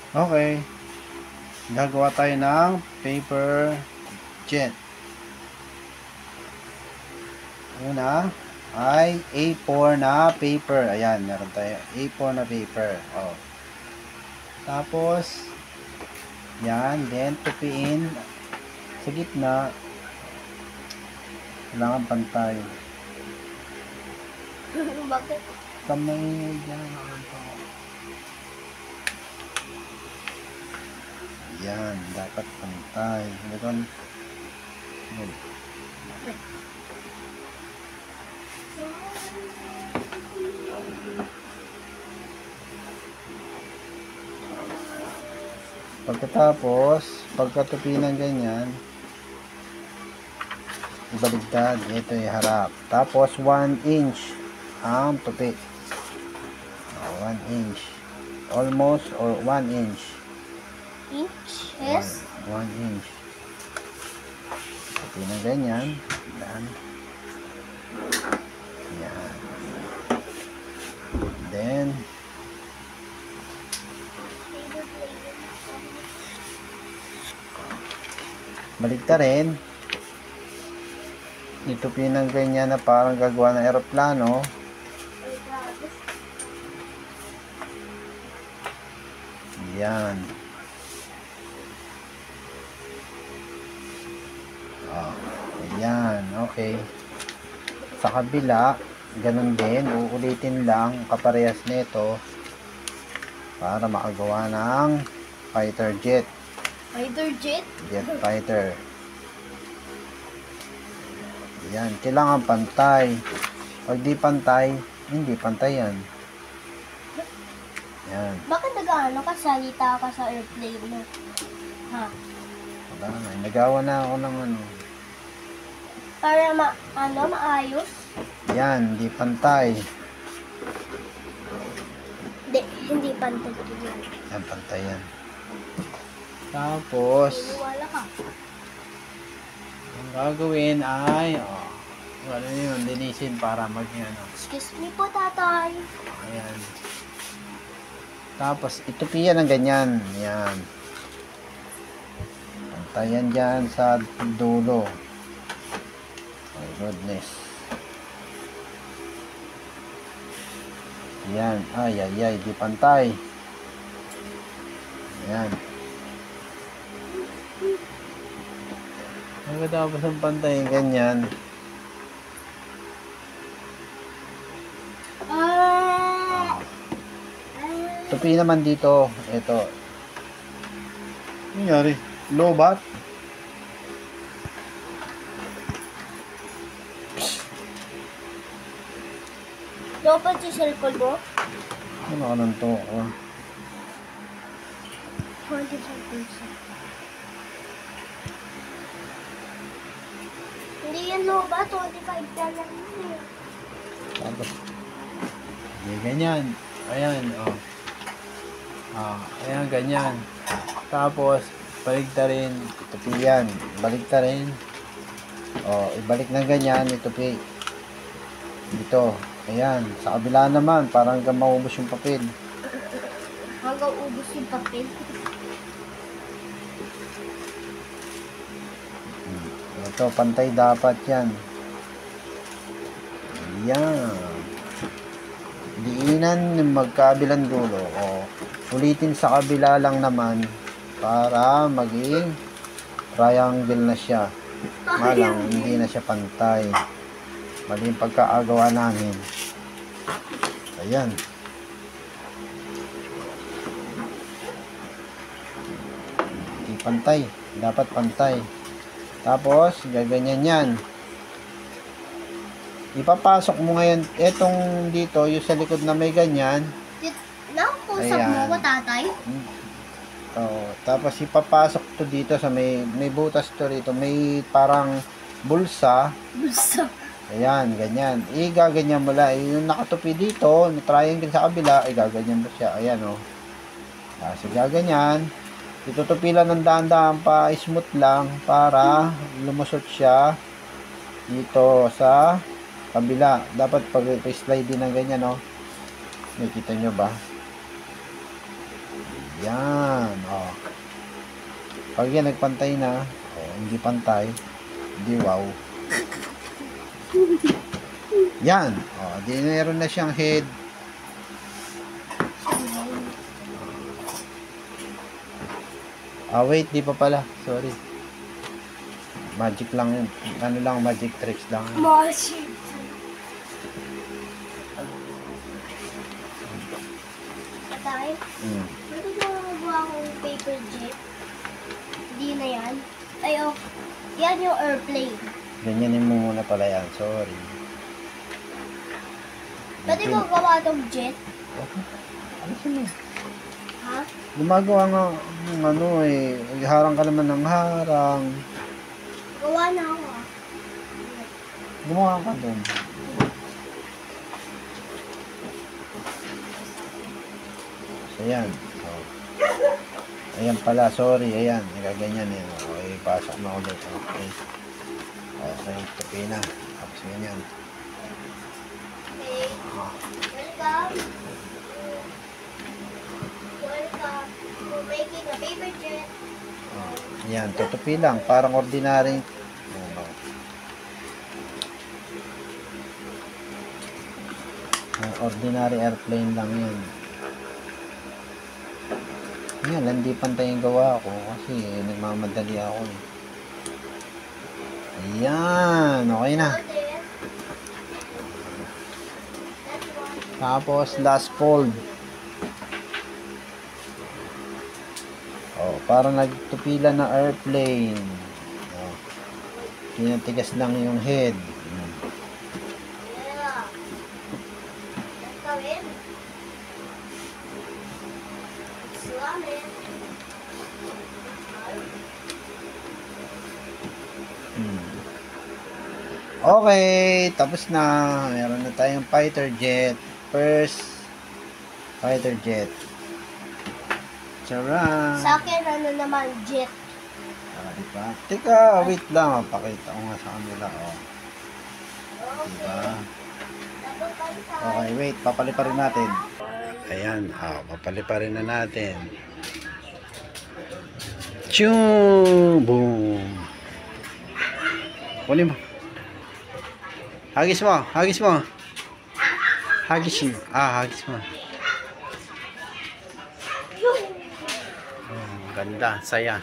Okay. Gagawa tayo ng paper jet. Una ay A4 na paper. Ayan, meron tayo A4 na paper. Oh. Tapos, yan. Then, tupiin sa gitna. Kailangan pantay. Bakit? Kamay dyan. Yan, dapat pantay. Ganun. Pagkatapos, pagkatupi ng ganyan, ibaligtad. Ito ay harap. Tapos, 1 inch ang tupi. 1 inch. Almost or 1 inch. Inches? 1 inch. Tupi ng ganyan. Yan. Yan. Then, baligtarin. Itupi ng ganyan na parang gagawa ng eroplano. Yan. Oh, ayan. Okay. Sa kabila, ganun din. Uulitin lang kaparehas nito para makagawa ng fighter jet. Fighter jet? Jet fighter. Yan. Kailangan pantay. Pag di pantay, hindi pantay yan. Yan. Bakit nag-ano ka? Salita ka sa airplane mo? Ha? Wala na. Nagawa na ako ng ano. Para maayos? Yan. Hindi pantay. Hindi pantay yun. Yan. Pantay yan. Tapos, Wala ka. ang gagawin ay, wala na yun, linisin para ano. Excuse me po, tatay. Ayan. Tapos, itupi yan ng ganyan. Yan. Pantayan dyan sa dulo. Oh, goodness. Yan. Ay, di pantay. Yan. Pagkatapos ang pantay, ganyan. Tupi naman dito. Ito. Ano nangyari? Lobat? Dapat yung cellphone mo? Ano ka nang to? 25%. Hindi yan loba, 25 lang yun eh. Tapos, hindi ganyan. Ayan, oh. Ayan, ganyan. Tapos, baligtarin. Itupi yan. Baligtarin. Oh, ibalik na ganyan. Itupi. Dito. Ayan. Sa kabila naman, parang hanggang maubos yung papel. Hanggang ubos yung papel. Ito, pantay dapat yan. Ayan. Diinan yung magkabilang dulo. O, ulitin sa kabila lang naman para maging triangle na siya. Malang, hindi na siya pantay. Mali yung pagkaagawa namin. Ayan. Hindi pantay. Dapat pantay. Tapos, gaganyan yan. Ipapasok mo ngayon, etong dito, yung sa likod na may ganyan. Nakusap mo ko, tatay? Tapos ipapasok to dito sa may butas to rito. May parang bulsa. Gusto. Ayan, ganyan. Igaganyan mo lang. Yung nakatupi dito, may triangle sa kabila, igaganyan mo siya. Ayan, oh. Kasi gaganyan. Itutupi lang ng dahan-dahan pa, smooth lang para lumusot siya dito sa kabila. Dapat pag slide din ng ganyan, oh. Nakikita nyo ba? Yan, Pag yan nagpantay na, hindi pantay, hindi wow. Yan, di meron na siyang head. Wait, di pa pala. Sorry. Magic lang yun. Ano lang, magic tricks lang. Magic. Patay? Pwede ba magawa akong paper jet? Hindi na yan. Ay, yan yung airplane. Ganyanin mo muna pala yan. Sorry. Pwede ko gawa tong jet? Ano sila? Ha? Gumagawa nga ng harang ka naman ng harang. Gawa na ako Gumawa ka doon. So, ayan. Ayan pala, sorry. Ayan, nagaganyan yan. Okay, pasok na ulit. Okay. Okay, tupi na. Tapos ganyan. Okay. Welcome. Welcome to making a paper jet. Ayan, tutupi lang. Parang ordinary. Ordinary airplane lang yan. Yan, hindi pantay yung gawa ko kasi nagmamadali ako eh. Ayan, okay na. Tapos last fold. Parang nagtupilan na airplane. Tinatigas lang yung head. Yeah. Let's go in. Slam it. Okay, tapos na. Meron na tayong fighter jet. First fighter jet. Charan! Sa akin, ano naman, jet. Diba? Teka, wait lang. Pakita ko nga sa kanila. Diba? Okay, wait. Papaliparin natin. Ayan. Papaliparin na natin. Chum! Boom! Kunin mo. Hagis mo. Hagis mo. Hagis mo. Hagis mo. Ganda. Saya.